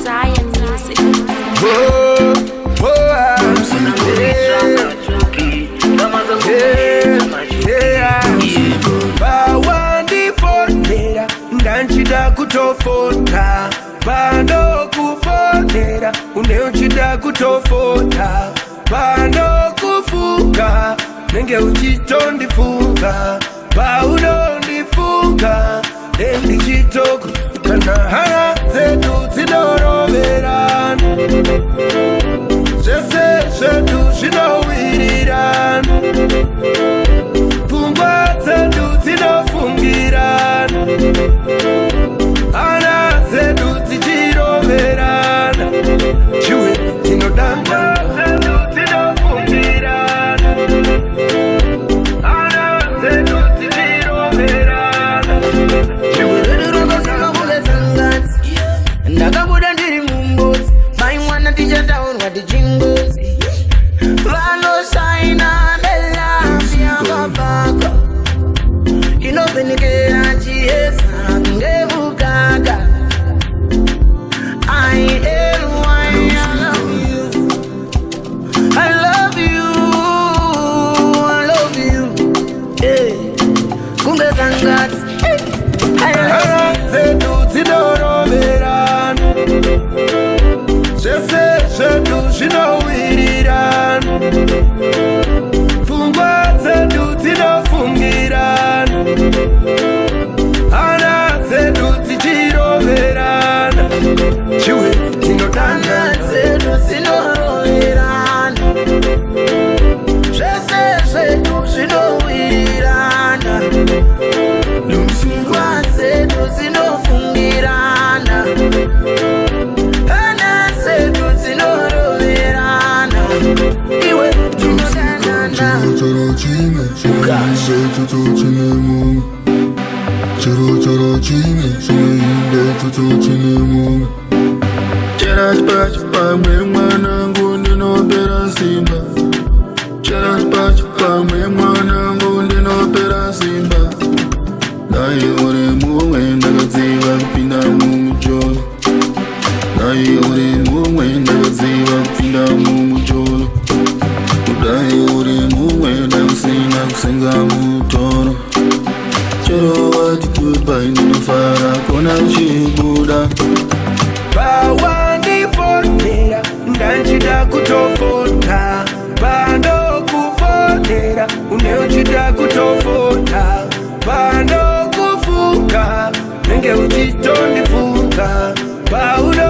Zion Music. Whoa, whoa, bawandifondera ndanchida kutofota pano kufondera uneuchida kutofota pano kufunga nenge uchitondifunga paunondifunga nendichitoko kana hara zetu zidoroverana zvese zvedu zvinowirirana pfungwa dzedu dzinofungirana hana dzedu dzichiroverana chiwe dzinodangana ndakabuda ndiri mumbuzi vaimwana tichataurwa tichingezi vanosaina nelaviyakabhaka inovhenekera chiesa ngevukaka I love you, yeah. Kumbe zangati zedu dzidoroverana zvese zvedu zvinowirirana pfungwa dzedu dzinofungirana hana dzedu dzichiroverana chiwe dzinodana dzedu dzinoroverana zvese zvedu zvinowirirana pfungwa dzedu dzinofungirana hana dzedu dzinoroverana iwe tinodanana pamwe mwanangu ndinopera simba pamwe mwanangu ndinopera simba dai uri mumwe ndakadziva kupinda mumujolo dai uri mumwe ndakadziva kupinda mumujolo dai uri mumwe ndakusina kusenga mutoro chero wati goodbye ndinofara kona uchibuda bawandifondera ndanchida kutofota pano kufondera uneuchida kutofota pano kufunga nenge uchitondifunga pauna